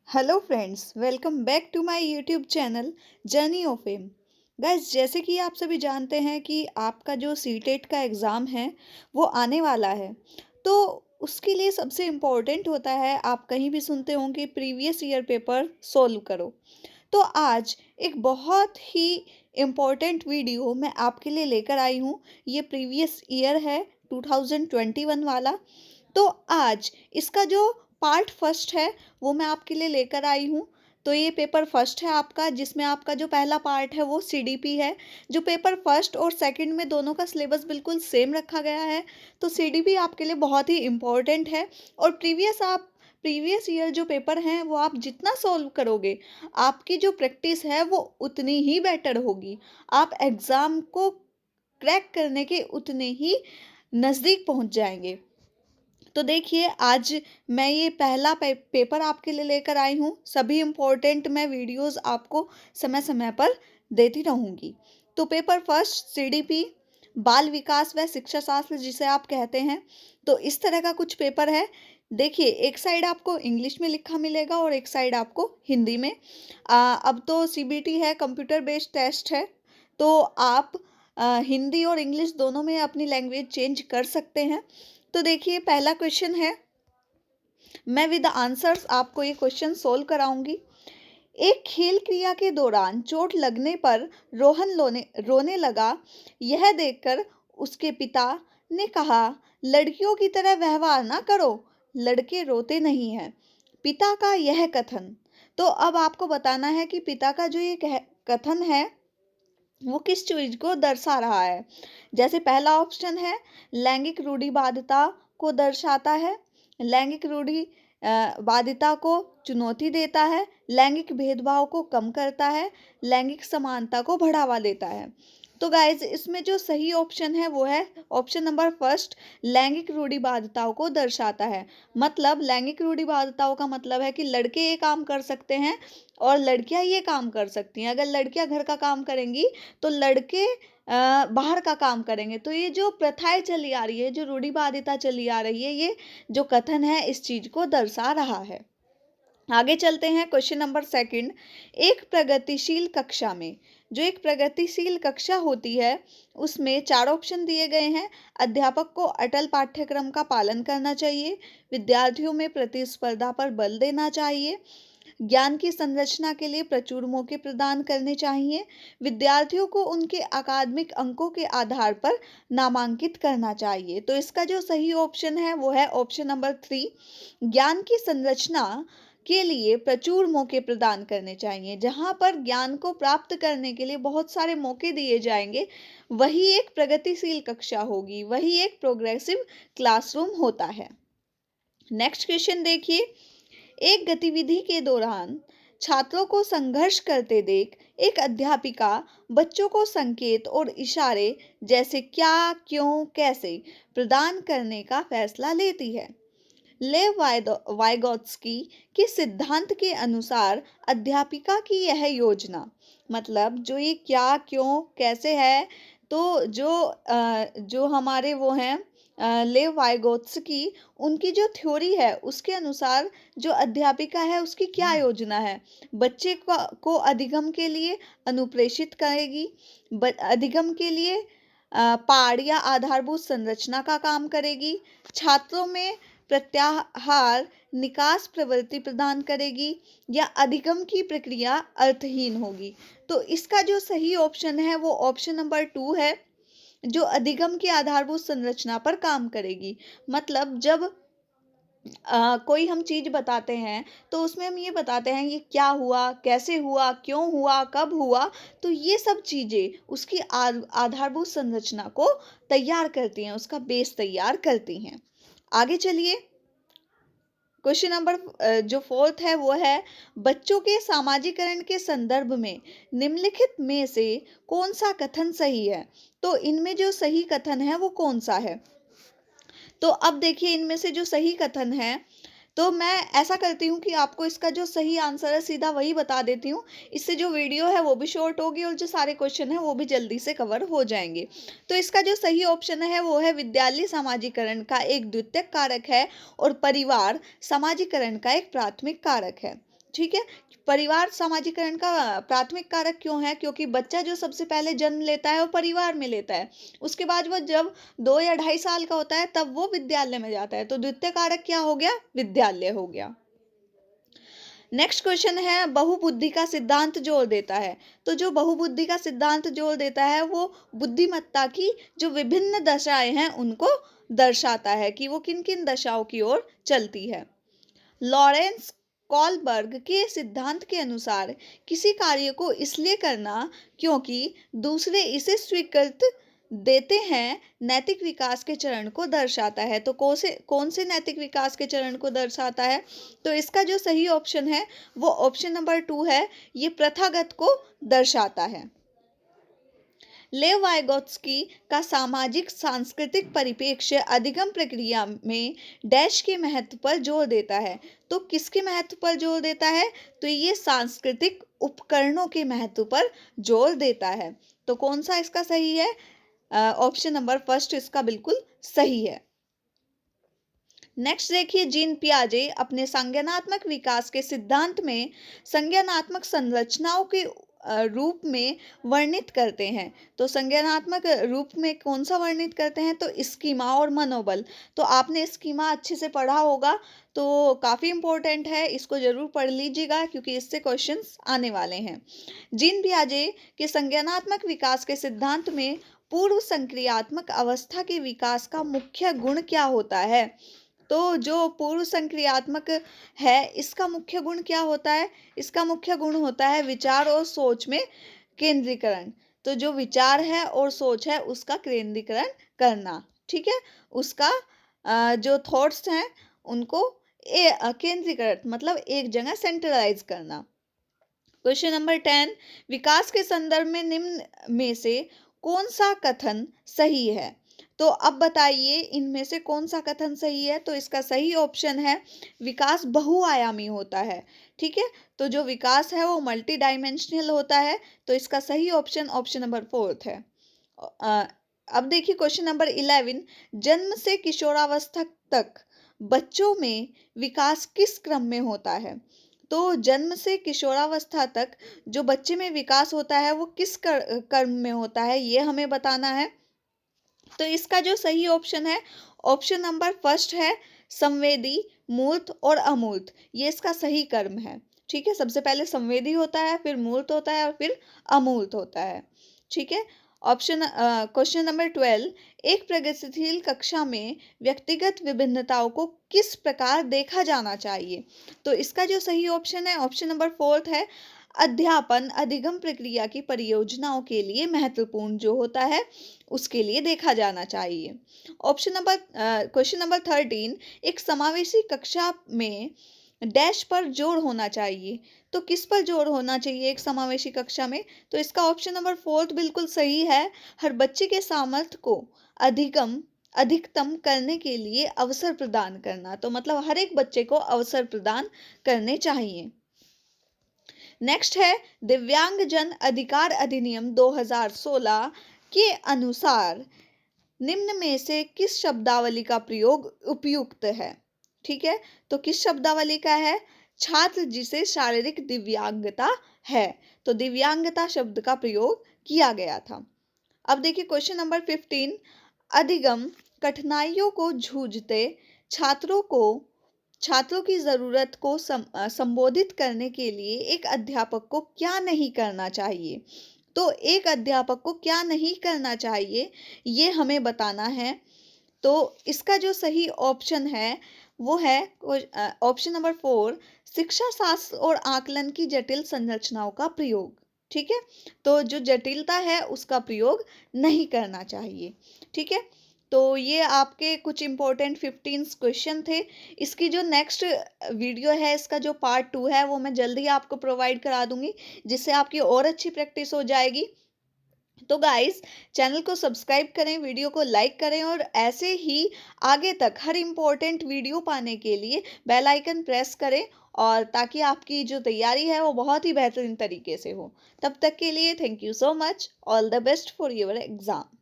Hello friends, welcome back to my YouTube channel journey of M. Guys, जैसे कि आप सभी जानते हैं कि आपका जो सीटेट का एग्ज़ाम है वो आने वाला है। तो उसके लिए सबसे इम्पोर्टेंट होता है, आप कहीं भी सुनते होंगे प्रीवियस ईयर पेपर सोल्व करो। तो आज एक बहुत ही इम्पोर्टेंट वीडियो मैं आपके लिए लेकर आई हूँ। ये प्रीवियस ईयर है 2021 वाला। तो आज इसका जो पार्ट फर्स्ट है वो मैं आपके लिए लेकर आई हूँ। तो ये पेपर फर्स्ट है आपका, जिसमें आपका जो पहला पार्ट है वो सीडीपी है। जो पेपर फर्स्ट और सेकंड में दोनों का सिलेबस बिल्कुल सेम रखा गया है। तो सीडीपी आपके लिए बहुत ही इम्पोर्टेंट है। और प्रीवियस ईयर जो पेपर हैं वो आप जितना सॉल्व करोगे, आपकी जो प्रैक्टिस है वो उतनी ही बेटर होगी। आप एग्ज़ाम को क्रैक करने के उतने ही नज़दीक पहुंच जाएंगे। तो देखिए, आज मैं ये पहला पेपर आपके लिए लेकर आई हूँ। सभी इम्पोर्टेंट मैं वीडियोस आपको समय समय पर देती रहूँगी। तो पेपर फर्स्ट सीडीपी, बाल विकास व शिक्षा शास्त्र जिसे आप कहते हैं। तो इस तरह का कुछ पेपर है। देखिए, एक साइड आपको इंग्लिश में लिखा मिलेगा और एक साइड आपको हिंदी में। अब तो सीबीटी है, कंप्यूटर बेस्ड टेस्ट है। तो आप हिंदी और इंग्लिश दोनों में अपनी लैंग्वेज चेंज कर सकते हैं। तो देखिए, पहला क्वेश्चन है, मैं विद आंसर्स आपको ये क्वेश्चन सोल्व कराऊंगी। एक खेल क्रिया के दौरान चोट लगने पर रोहन रोने लगा। यह देखकर उसके पिता ने कहा, लड़कियों की तरह व्यवहार ना करो, लड़के रोते नहीं हैं। पिता का यह कथन। तो अब आपको बताना है कि पिता का जो ये कथन है वो किस चीज को दर्शा रहा है। जैसे पहला ऑप्शन है, लैंगिक रूढ़िवादिता को दर्शाता है, लैंगिक रूढ़िवादिता को चुनौती देता है, लैंगिक भेदभाव को कम करता है, लैंगिक समानता को बढ़ावा देता है। तो गाइज, इसमें जो सही ऑप्शन है वो है ऑप्शन नंबर फर्स्ट, लैंगिक रूढ़िवादिताओं को दर्शाता है। मतलब लैंगिक रूढ़िवादिताओं का मतलब है कि लड़के ये काम कर सकते हैं और लड़कियां ये काम कर सकती हैं। अगर लड़कियां घर का काम करेंगी तो लड़के बाहर का काम करेंगे। तो ये जो प्रथाएं चली आ रही है, जो रूढ़िवादिता चली आ रही है, ये जो कथन है इस चीज को दर्शा रहा है। आगे चलते हैं, क्वेश्चन नंबर सेकंड। एक प्रगतिशील कक्षा में, जो एक प्रगतिशील कक्षा होती है उसमें चार ऑप्शन दिए गए हैं। अध्यापक को अटल पाठ्यक्रम का पालन करना चाहिए, विद्यार्थियों में प्रतिस्पर्धा पर बल देना चाहिए, ज्ञान की संरचना के लिए प्रचुर मौके प्रदान करने चाहिए, विद्यार्थियों को उनके अकादमिक अंकों के आधार पर नामांकित करना चाहिए। तो इसका जो सही ऑप्शन है वो है ऑप्शन नंबर थ्री, ज्ञान की संरचना के लिए प्रचुर मौके प्रदान करने चाहिए। जहां पर ज्ञान को प्राप्त करने के लिए बहुत सारे मौके दिए जाएंगे, वही एक प्रगतिशील कक्षा होगी, वही एक प्रोग्रेसिव क्लासरूम होता है। नेक्स्ट क्वेश्चन देखिए। एक गतिविधि के दौरान छात्रों को संघर्ष करते देख एक अध्यापिका बच्चों को संकेत और इशारे जैसे क्या, क्यों, कैसे प्रदान करने का फैसला लेती है। लेव वाइगोत्स्की के सिद्धांत के अनुसार अध्यापिका की यह योजना, मतलब जो ये क्या, क्यों, कैसे है, तो जो हमारे वो हैं लेव वाइगोत्स्की, उनकी जो थ्योरी है उसके अनुसार जो अध्यापिका है उसकी क्या योजना है। बच्चे को अधिगम के लिए अनुप्रेषित करेगी, अधिगम के लिए पाठ या आधारभूत संरचना का काम करेगी, छात्रों में प्रत्याहार निकास प्रवृत्ति प्रदान करेगी, या अधिगम की प्रक्रिया अर्थहीन होगी। तो इसका जो सही ऑप्शन है वो ऑप्शन नंबर टू है, जो अधिगम की आधारभूत संरचना पर काम करेगी। मतलब जब कोई हम चीज बताते हैं तो उसमें हम ये बताते हैं ये क्या हुआ, कैसे हुआ, क्यों हुआ, कब हुआ। तो ये सब चीजें उसकी आधारभूत संरचना को तैयार करती हैं, उसका बेस तैयार करती हैं। आगे चलिए, क्वेश्चन नंबर जो फोर्थ है वो है, बच्चों के सामाजिकरण के संदर्भ में निम्नलिखित में से कौन सा कथन सही है। तो इनमें जो सही कथन है वो कौन सा है। तो अब देखिए, इनमें से जो सही कथन है, तो मैं ऐसा करती हूँ कि आपको इसका जो सही आंसर है सीधा वही बता देती हूँ। इससे जो वीडियो है वो भी शॉर्ट होगी और जो सारे क्वेश्चन है वो भी जल्दी से कवर हो जाएंगे। तो इसका जो सही ऑप्शन है वो है, विद्यालय सामाजिकरण का एक द्वितीयक कारक है और परिवार सामाजिकरण का एक प्राथमिक कारक है। ठीक है। परिवार सामाजिकरण का प्राथमिक कारक क्यों है? क्योंकि बच्चा जो सबसे पहले जन्म लेता है वो परिवार में लेता है, उसके बाद वो जब 2 या 2.5 साल का होता है तब वो विद्यालय में जाता है, तो द्वितीय कारक क्या हो गया? विद्यालय हो गया। नेक्स्ट क्वेश्चन है, बहुबुद्धि का सिद्धांत जोर देता है। तो जो बहुबुद्धि का सिद्धांत जोर देता है वो बुद्धिमत्ता की जो विभिन्न दशाएं हैं उनको दर्शाता है कि वो किन किन दशाओं की ओर चलती है। लॉरेंस कॉलबर्ग के सिद्धांत के अनुसार किसी कार्य को इसलिए करना क्योंकि दूसरे इसे स्वीकृत देते हैं नैतिक विकास के चरण को दर्शाता है। तो कौन से नैतिक विकास के चरण को दर्शाता है? तो इसका जो सही ऑप्शन है वो ऑप्शन नंबर 2 है, ये प्रथागत को दर्शाता है। लेव वाइगोत्स्की का सामाजिक सांस्कृतिक परिप्रेक्ष्य अधिगम प्रक्रिया में डैश के महत्व पर जोर देता है। तो किसके महत्व पर जोर देता है? तो ये सांस्कृतिक उपकरणों के महत्व पर जोर देता है। तो कौन सा इसका सही है? ऑप्शन नंबर फर्स्ट इसका बिल्कुल सही है। नेक्स्ट देखिए, जीन पियाजे अपने संज्ञानात्मक विकास के सिद्धांत में संज्ञानात्मक संरचनाओं के रूप में वर्णित करते हैं। तो संज्ञानात्मक रूप में कौन सा वर्णित करते हैं? तो स्कीमा और मनोबल। तो आपने स्कीमा अच्छे से पढ़ा होगा, तो काफ़ी इंपॉर्टेंट है, इसको जरूर पढ़ लीजिएगा क्योंकि इससे क्वेश्चंस आने वाले हैं। जीन पियाजे के संज्ञानात्मक विकास के सिद्धांत में पूर्व संक्रियात्मक अवस्था के विकास का मुख्य गुण क्या होता है? तो जो पूर्व संक्रियात्मक है इसका मुख्य गुण क्या होता है? इसका मुख्य गुण होता है विचार और सोच में केंद्रीकरण। तो जो विचार है और सोच है उसका केंद्रीकरण करना, ठीक है, उसका जो थॉट्स हैं उनको केंद्रीकृत मतलब एक जगह सेंट्रलाइज करना। क्वेश्चन नंबर 10, विकास के संदर्भ में निम्न में से कौन सा कथन सही है? तो अब बताइए इनमें से कौन सा कथन सही है? तो इसका सही ऑप्शन है विकास बहुआयामी होता है, ठीक है। तो जो विकास है वो मल्टी डायमेंशनल होता है, तो इसका सही ऑप्शन ऑप्शन नंबर 4 है। अब देखिए क्वेश्चन नंबर 11, जन्म से किशोरावस्था तक बच्चों में विकास किस क्रम में होता है? तो जन्म से किशोरावस्था तक जो बच्चे में विकास होता है वो किस क्रम में होता है, ये हमें बताना है। तो इसका जो सही ऑप्शन है ऑप्शन नंबर फर्स्ट है, संवेदी, मूर्त और अमूर्त, ये इसका सही क्रम है, ठीक है। सबसे पहले संवेदी होता है, फिर मूर्त होता है और फिर अमूर्त होता है, ठीक है। क्वेश्चन नंबर 12, एक प्रगतिशील कक्षा में व्यक्तिगत विभिन्नताओं को किस प्रकार देखा जाना चाहिए? तो इसका जो सही ऑप्शन है ऑप्शन नंबर 4 है, अध्यापन अधिगम प्रक्रिया की परियोजनाओं के लिए महत्वपूर्ण जो होता है उसके लिए देखा जाना चाहिए। क्वेश्चन नंबर 13, एक समावेशी कक्षा में डैश पर जोर होना चाहिए। तो किस पर जोर होना चाहिए एक समावेशी कक्षा में? तो इसका ऑप्शन नंबर 4 बिल्कुल सही है, हर बच्चे के सामर्थ्य को अधिकतम करने के लिए अवसर प्रदान करना। तो मतलब हर एक बच्चे को अवसर प्रदान करने चाहिए। नेक्स्ट है, दिव्यांगजन अधिकार अधिनियम 2016 के अनुसार निम्न में से किस शब्दावली का प्रयोग उपयुक्त है? ठीक है, तो किस शब्दावली का है? छात्र जिसे शारीरिक दिव्यांगता है, तो दिव्यांगता शब्द का प्रयोग किया गया था। अब देखिए क्वेश्चन नंबर 15, अधिगम कठिनाइयों को जूझते छात्रों की ज़रूरत को संबोधित करने के लिए एक अध्यापक को क्या नहीं करना चाहिए? तो एक अध्यापक को क्या नहीं करना चाहिए ये हमें बताना है। तो इसका जो सही ऑप्शन है वो है ऑप्शन नंबर 4, शिक्षा शास्त्र और आकलन की जटिल संरचनाओं का प्रयोग, ठीक है। तो जो जटिलता है उसका प्रयोग नहीं करना चाहिए, ठीक है। तो ये आपके कुछ इंपॉर्टेंट 15 क्वेश्चन थे। इसकी जो नेक्स्ट वीडियो है, इसका जो पार्ट 2 है वो मैं जल्दी आपको प्रोवाइड करा दूंगी, जिससे आपकी और अच्छी प्रैक्टिस हो जाएगी। तो गाइस, चैनल को सब्सक्राइब करें, वीडियो को लाइक करें और ऐसे ही आगे तक हर इम्पोर्टेंट वीडियो पाने के लिए बेल आइकन प्रेस करें, और ताकि आपकी जो तैयारी है वो बहुत ही बेहतरीन तरीके से हो। तब तक के लिए thank you so much, all the best for your exam.